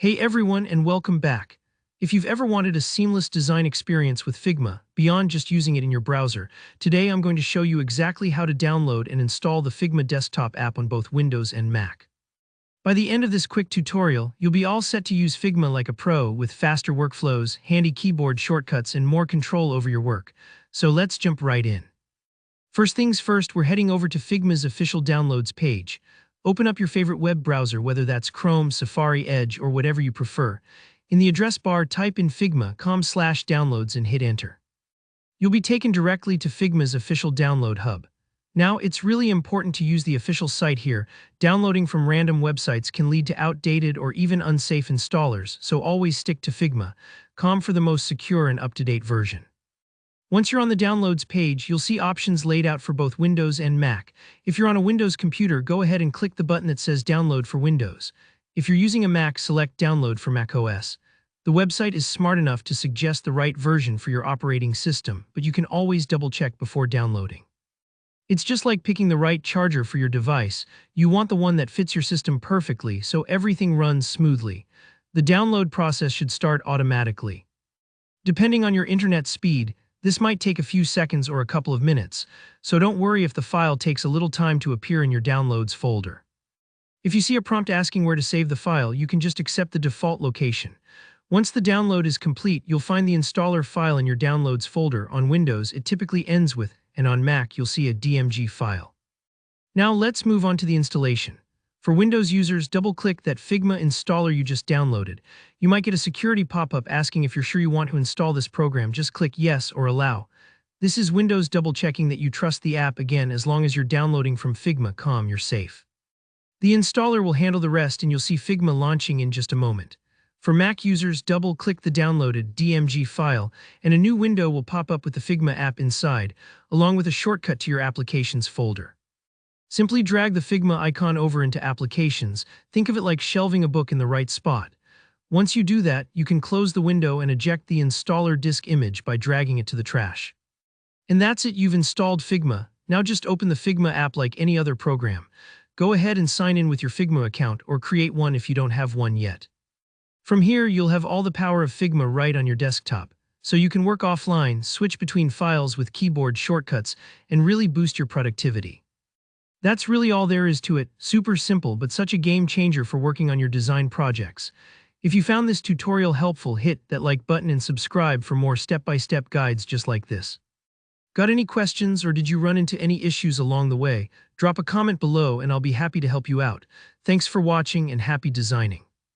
Hey everyone, and welcome back. If you've ever wanted a seamless design experience with Figma, beyond just using it in your browser, today I'm going to show you exactly how to download and install the Figma desktop app on both Windows and Mac. By the end of this quick tutorial, you'll be all set to use Figma like a pro with faster workflows, handy keyboard shortcuts, and more control over your work. So let's jump right in. First things first, we're heading over to Figma's official downloads page. Open up your favorite web browser, whether that's Chrome, Safari, Edge, or whatever you prefer. In the address bar, type in figma.com/downloads and hit enter. You'll be taken directly to Figma's official download hub. Now, it's really important to use the official site here. Downloading from random websites can lead to outdated or even unsafe installers, so always stick to Figma.com for the most secure and up-to-date version. Once you're on the downloads page, you'll see options laid out for both Windows and Mac. If you're on a Windows computer, go ahead and click the button that says Download for Windows. If you're using a Mac, select Download for macOS. The website is smart enough to suggest the right version for your operating system, but you can always double-check before downloading. It's just like picking the right charger for your device. You want the one that fits your system perfectly, so everything runs smoothly. The download process should start automatically. Depending on your internet speed, this might take a few seconds or a couple of minutes, so don't worry if the file takes a little time to appear in your downloads folder. If you see a prompt asking where to save the file, you can just accept the default location. Once the download is complete, you'll find the installer file in your downloads folder. On Windows, it typically ends with, and on Mac, you'll see a DMG file. Now let's move on to the installation. For Windows users, double-click that Figma installer you just downloaded. You might get a security pop-up asking if you're sure you want to install this program. Just click Yes or Allow. This is Windows double-checking that you trust the app. Again, as long as you're downloading from Figma.com, you're safe. The installer will handle the rest, and you'll see Figma launching in just a moment. For Mac users, double-click the downloaded DMG file, and a new window will pop up with the Figma app inside, along with a shortcut to your Applications folder. Simply drag the Figma icon over into Applications. Think of it like shelving a book in the right spot. Once you do that, you can close the window and eject the installer disk image by dragging it to the trash. And that's it, you've installed Figma. Now just open the Figma app like any other program. Go ahead and sign in with your Figma account or create one if you don't have one yet. From here, you'll have all the power of Figma right on your desktop, so you can work offline, switch between files with keyboard shortcuts, and really boost your productivity. That's really all there is to it. Super simple, but such a game changer for working on your design projects. If you found this tutorial helpful, hit that like button and subscribe for more step-by-step guides just like this. Got any questions, or did you run into any issues along the way? Drop a comment below and I'll be happy to help you out. Thanks for watching and happy designing.